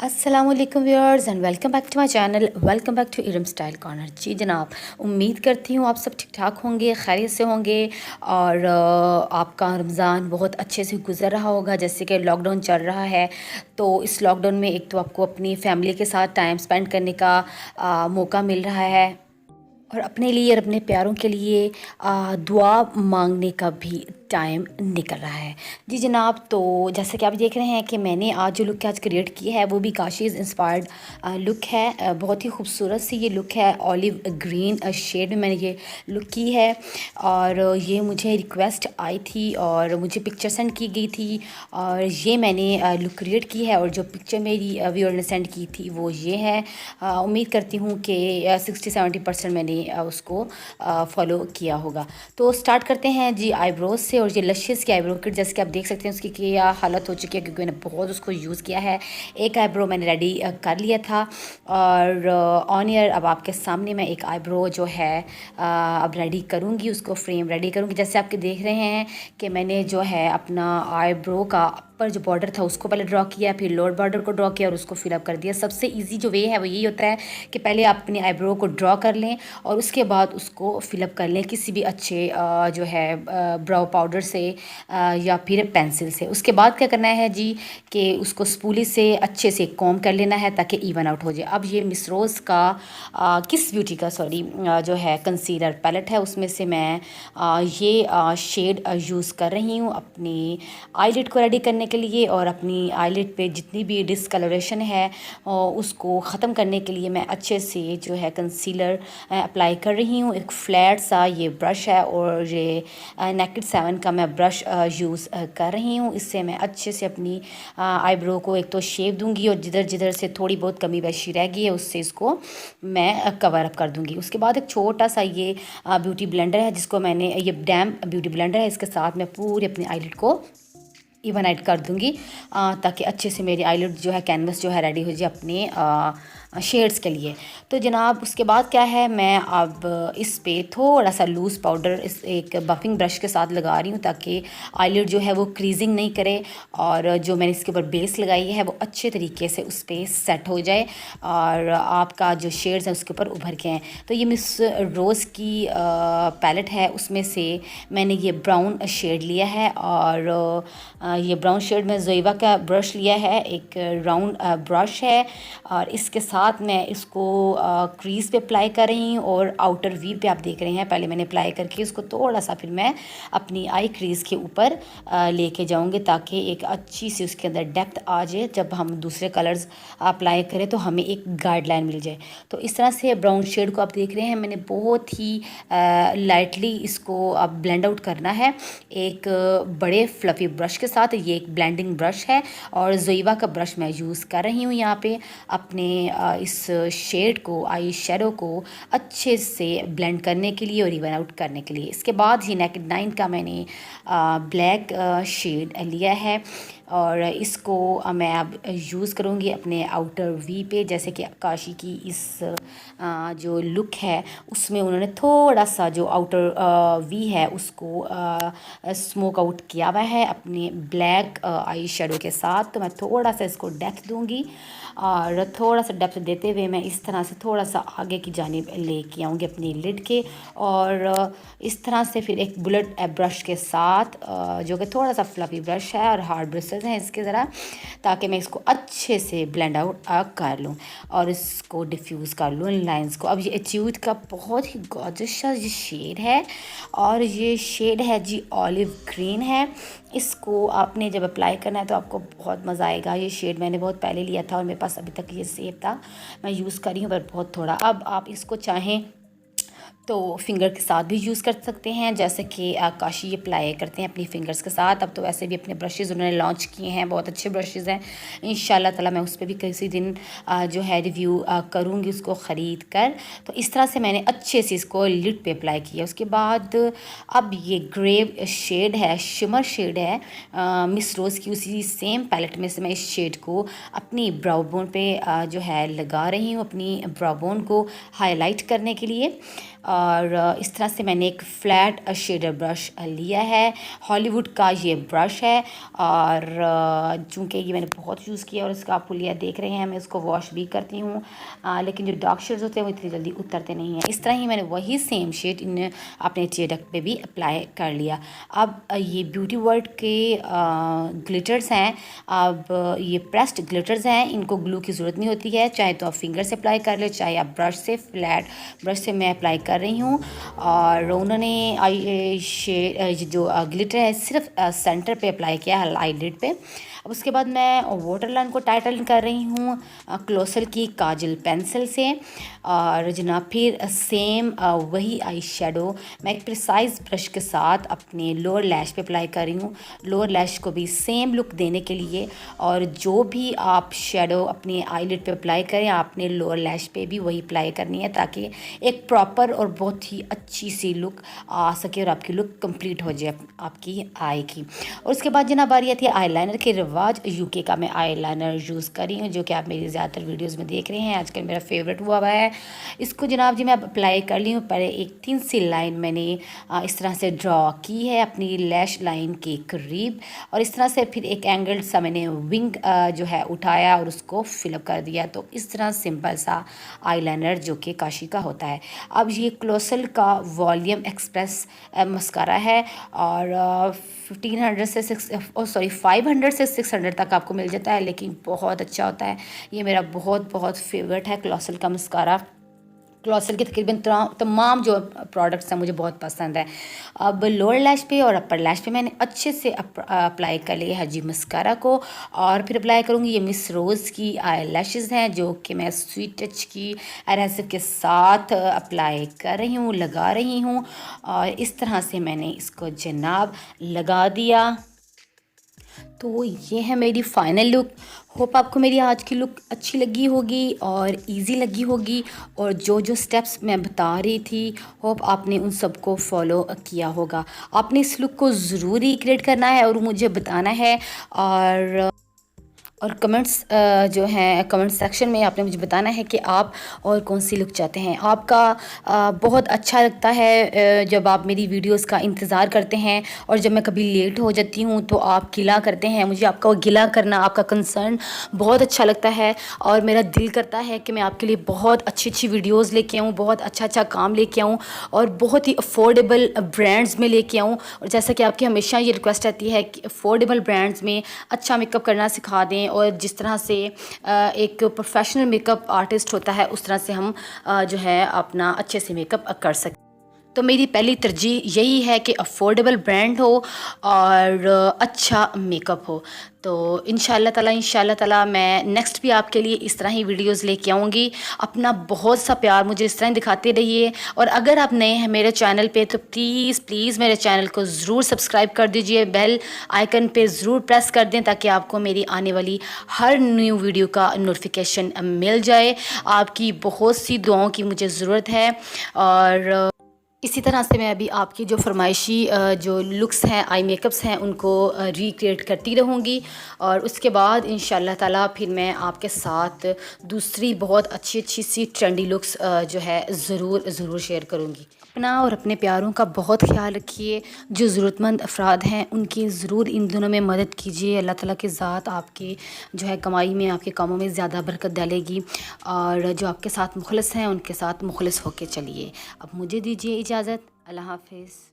अस्सलामुअलैकुम viewers and welcome back to my channel. Welcome back to Iram style corner. जी जनाब, उम्मीद करती हूँ आप सब ठीक ठाक होंगे, खैरियत से होंगे और आपका रमज़ान बहुत अच्छे से गुजर रहा होगा। जैसे कि लॉकडाउन चल रहा है, तो इस लॉकडाउन में एक तो आपको अपनी फैमिली के साथ टाइम स्पेंड करने का मौका मिल रहा है और अपने लिए और अपने प्यारों के लिए दुआ मांगने का भी टाइम निकल रहा है। जी जनाब, तो जैसे कि आप देख रहे हैं कि मैंने आज जो लुक आज क्रिएट की है वो भी काशीज़ इंस्पायर्ड लुक है। बहुत ही खूबसूरत सी ये लुक है, ऑलिव ग्रीन शेड में मैंने ये लुक की है और ये मुझे रिक्वेस्ट आई थी और मुझे पिक्चर सेंड की गई थी और ये मैंने लुक क्रिएट की है। और जो पिक्चर मेरी व्यूअर ने सेंड की थी वो ये है। उम्मीद करती हूँ कि 60-70% मैंने उसको फॉलो किया होगा। तो स्टार्ट करते हैं जी आईब्रोज से। और ये लशियस की आईब्रो किट जैसे कि आप देख सकते हैं उसकी क्या हालत हो चुकी है, क्योंकि मैंने बहुत उसको यूज़ किया है। एक आईब्रो मैंने रेडी कर लिया था और ऑन ईयर अब आपके सामने मैं एक आईब्रो जो है अब रेडी करूँगी, उसको फ्रेम रेडी करूँगी। जैसे आपके देख रहे हैं कि मैंने जो है अपना आईब्रो का पर जो बॉर्डर था उसको पहले ड्रॉ किया, फिर लोअर बॉर्डर को ड्रॉ किया और उसको फिलअप कर दिया। सबसे इजी जो वे है वो यही होता है कि पहले आप अपने आईब्रो को ड्रॉ कर लें और उसके बाद उसको फिलअप कर लें किसी भी अच्छे जो है ब्राउ पाउडर से या फिर पेंसिल से। उसके बाद क्या करना है जी कि उसको स्पूली से अच्छे से कॉम कर लेना है ताकि इवन आउट हो जाए। अब ये मिस रोज़ का किस ब्यूटी का जो है कंसीलर पैलेट है, उसमें से मैं ये शेड यूज़ कर रही हूँ अपनी आईलिड को रेडी करने के लिए। और अपनी आईलिड पे जितनी भी डिसकलरेशन है उसको ख़त्म करने के लिए मैं अच्छे से जो है कंसीलर अप्लाई कर रही हूँ। एक फ्लैट सा ये ब्रश है और ये नेकेड 7 का मैं ब्रश यूज़ कर रही हूँ। इससे मैं अच्छे से अपनी आईब्रो को एक तो शेप दूंगी और जिधर जिधर से थोड़ी बहुत कमी बेशी रह गई है उससे इसको मैं कवर अप कर दूंगी। उसके बाद एक छोटा सा ये ब्यूटी ब्लेंडर है जिसको मैंने, ये डैम्प ब्यूटी ब्लेंडर है, इसके साथ मैं पूरी अपनी आईलिड को इवन आउट कर दूंगी ताकि अच्छे से मेरी आईलिड जो है कैनवस जो है रेडी हो जाए अपने शेड्स के लिए। तो जनाब उसके बाद क्या है, मैं अब इस पे थोड़ा सा लूज़ पाउडर इस एक बफिंग ब्रश के साथ लगा रही हूँ ताकि आईलिड जो है वो क्रीजिंग नहीं करे और जो मैंने इसके ऊपर बेस लगाई है वो अच्छे तरीके से उस पर सेट हो जाए और आपका जो शेड्स हैं उसके ऊपर उभर के हैं। तो ये मिस रोज़ की पैलेट है, उसमें से मैंने ये ब्राउन शेड लिया है और ये ब्राउन शेड में जोइवा का ब्रश लिया है, एक राउंड ब्रश है और इसके साथ मैं इसको क्रीज पे अप्लाई कर रही हूँ और आउटर वी पे आप देख रहे हैं पहले मैंने अप्लाई करके इसको थोड़ा सा फिर मैं अपनी आई क्रीज के ऊपर लेके जाऊँगी ताकि एक अच्छी सी उसके अंदर डेप्थ आ जाए। जब हम दूसरे कलर्स अप्लाई करें तो हमें एक गाइडलाइन मिल जाए। तो इस तरह से ब्राउन शेड को आप देख रहे हैं मैंने बहुत ही लाइटली इसको अब ब्लेंड आउट करना है एक बड़े फ्लफी ब्रश के साथ। ये एक ब्लेंडिंग ब्रश है और जोइवा का ब्रश मैं यूज़ कर रही हूँ यहाँ पे अपने इस शेड को, आई शेडो को अच्छे से ब्लेंड करने के लिए और इवन आउट करने के लिए। इसके बाद ही नेकेड 9 का मैंने ब्लैक शेड लिया है और इसको मैं अब यूज़ करूँगी अपने आउटर वी पे। जैसे कि काशी की इस जो लुक है उसमें उन्होंने थोड़ा सा जो आउटर वी है उसको स्मोक आउट किया हुआ है अपने ब्लैक आई शेडो के साथ। तो मैं थोड़ा सा इसको डेप्थ दूंगी और थोड़ा सा डेप्थ देते हुए मैं इस तरह से थोड़ा सा आगे की जानिब लेके आऊँगी अपनी लिड के और इस तरह से फिर एक बुलेट ब्रश के साथ जो कि थोड़ा सा फ्लफी ब्रश है और हार्ड ब्रशेज़ हैं इसके ज़रा, ताकि मैं इसको अच्छे से ब्लेंड आउट कर लूँ और इसको डिफ्यूज़ कर लूँ इन लाइंस को। अब ये एट्यूड का बहुत ही गॉर्जियस ये शेड है और ये शेड है जी ऑलिव ग्रीन है। इसको आपने जब अप्लाई करना है तो आपको बहुत मज़ा आएगा। ये शेड मैंने बहुत पहले लिया था और मेरे पास अभी तक ये सेफ था, मैं यूज़ कर रही हूँ पर बहुत थोड़ा। अब आप इसको चाहें तो फिंगर के साथ भी यूज़ कर सकते हैं, जैसे कि काशी ये अप्लाई करते हैं अपनी फिंगर्स के साथ। अब तो वैसे भी अपने ब्रशेज़ उन्होंने लॉन्च किए हैं, बहुत अच्छे ब्रशेज़ हैं। इंशाल्लाह ताला मैं उस पर भी किसी दिन जो है रिव्यू करूँगी उसको ख़रीद कर। तो इस तरह से मैंने अच्छे से इसको लिड पे अप्लाई किया। उसके बाद अब ये ग्रेव शेड है, शिमर शेड है मिस रोज़ की, उसी सेम पैलेट में से मैं इस शेड को अपनी ब्राउ बोन पे जो है लगा रही हूँ अपनी ब्राउ बोन को हाईलाइट करने के लिए। और इस तरह से मैंने एक फ्लैट शेडर ब्रश लिया है। हॉलीवुड का ये ब्रश है और चूँकि ये मैंने बहुत यूज़ किया और इसका आप पुलिया देख रहे हैं, मैं इसको वॉश भी करती हूँ, लेकिन जो डार्क शेड्स होते हैं वो इतनी जल्दी उतरते नहीं हैं। इस तरह ही मैंने वही सेम शेड इन अपने टीयर डक्ट पे भी अप्लाई कर लिया। अब ये ब्यूटी वर्ल्ड के ग्लिटर्स हैं, अब ये प्रेस्ड ग्लिटर्स हैं, इनको ग्लू की ज़रूरत नहीं होती है, चाहे तो आप फिंगर से अप्लाई कर ले, चाहे आप ब्रश से, फ्लैट ब्रश से मैं अप्लाई कर रही हूँ। और उन्होंने जो ग्लिटर है सिर्फ सेंटर पे अप्लाई किया है, आईलिड पे। अब उसके बाद मैं वाटर लाइन को टाइटन कर रही हूँ क्लोसर की काजल पेंसिल से। और जनाब फिर सेम वही आई शेडो मैं एक प्रिसाइज ब्रश के साथ अपने लोअर लैश पे अप्लाई कर रही हूँ, लोअर लैश को भी सेम लुक देने के लिए। और जो भी आप शेडो अपने आईलिड पे अप्लाई करें, आपने लोअर लैश पे भी वही अप्लाई करनी है, ताकि एक प्रॉपर और बहुत ही अच्छी सी लुक आ सके और आपकी लुक कंप्लीट हो जाए आपकी आई की। और उसके बाद जनाब बारी आती है आईलाइनर के रिवाज। यूके का मैं आईलाइनर यूज़ कर रही हूँ, जो कि आप मेरी ज़्यादातर वीडियोस में देख रहे हैं, आजकल मेरा फेवरेट हुआ है। इसको जनाब जी मैं अप्लाई कर ली हूँ। पहले एक थिन सी लाइन मैंने इस तरह से ड्रॉ की है अपनी लैश लाइन के करीब, और इस तरह से फिर एक एंगल सा मैंने विंग जो है उठाया और उसको फिलअप कर दिया। तो इस तरह सिंपल सा आईलाइनर जो कि काशी का होता है। अब ये क्लोसल का वॉल्यूम एक्सप्रेस मस्कारा है और 500 से 600 तक आपको मिल जाता है, लेकिन बहुत अच्छा होता है। ये मेरा बहुत बहुत फेवरेट है क्लोसल का मस्कारा। क्लोसल के तकरीबन तमाम जो प्रोडक्ट्स हैं मुझे बहुत पसंद है। अब लोअर लैश पे और अपर लैश पे मैंने अच्छे से अप्लाई कर लिया है जी मस्कारा को, और फिर अप्लाई करूँगी ये मिस रोज़ की आई लैशेज़ हैं, जो कि मैं स्वीट टच की एडहेसिव के साथ अप्लाई कर रही हूँ, लगा रही हूँ। और इस तरह से मैंने इसको जनाब लगा दिया। तो ये है मेरी फ़ाइनल लुक। होप आपको मेरी आज की लुक अच्छी लगी होगी और इजी लगी होगी, और जो जो स्टेप्स मैं बता रही थी होप आपने उन सबको फॉलो किया होगा। आपने इस लुक को ज़रूर रिक्रिएट करना है और मुझे बताना है। और कमेंट्स जो हैं कमेंट सेक्शन में आपने मुझे बताना है कि आप और कौन सी लुक चाहते हैं। आपका बहुत अच्छा लगता है जब आप मेरी वीडियोस का इंतज़ार करते हैं, और जब मैं कभी लेट हो जाती हूँ तो आप गिला करते हैं। मुझे आपका वो गिला करना, आपका कंसर्न बहुत अच्छा लगता है, और मेरा दिल करता है कि मैं आपके लिए बहुत अच्छी अच्छी वीडियोज़ लेके आऊँ, बहुत अच्छा अच्छा काम लेके आऊँ, और बहुत ही अफोर्डेबल ब्रांड्स में लेके आऊँ। और जैसा कि आपकी हमेशा ये रिक्वेस्ट रहती है कि अफोर्डेबल ब्रांड्स में अच्छा मेकअप करना सिखा दें, और जिस तरह से एक प्रोफेशनल मेकअप आर्टिस्ट होता है उस तरह से हम जो है अपना अच्छे से मेकअप कर सकते। तो मेरी पहली तरजीह यही है कि अफोर्डेबल ब्रांड हो और अच्छा मेकअप हो। तो इंशाल्लाह ताला मैं नेक्स्ट भी आपके लिए इस तरह ही वीडियोस लेके आऊँगी। अपना बहुत सा प्यार मुझे इस तरह ही दिखाते रहिए, और अगर आप नए हैं मेरे चैनल पे तो प्लीज़ मेरे चैनल को ज़रूर सब्सक्राइब कर दीजिए, बेल आइकन पे ज़रूर प्रेस कर दें, ताकि आपको मेरी आने वाली हर न्यू वीडियो का नोटिफिकेशन मिल जाए। आपकी बहुत सी दुआओं की मुझे ज़रूरत है, और इसी तरह से मैं अभी आपकी जो फरमाइशी जो लुक्स हैं, आई मेकअप्स हैं, उनको रिक्रिएट करती रहूँगी। और उसके बाद इंशाल्लाह ताला फिर मैं आपके साथ दूसरी बहुत अच्छी अच्छी सी ट्रेंडी लुक्स जो है ज़रूर शेयर करूँगी। अपना और अपने प्यारों का बहुत ख्याल रखिए। जो ज़रूरतमंद अफराद हैं उनकी ज़रूर इन दिनों में मदद कीजिए। अल्लाह ताला की ज़ात आपके जो है कमाई में, आपके कामों में ज़्यादा बरकत डालेगी, और जो आपके साथ मुखलिस हैं उनके साथ मुखलिस होके चलिए। अब मुझे दीजिए इजाज़त। अल्लाह हाफ़िज़।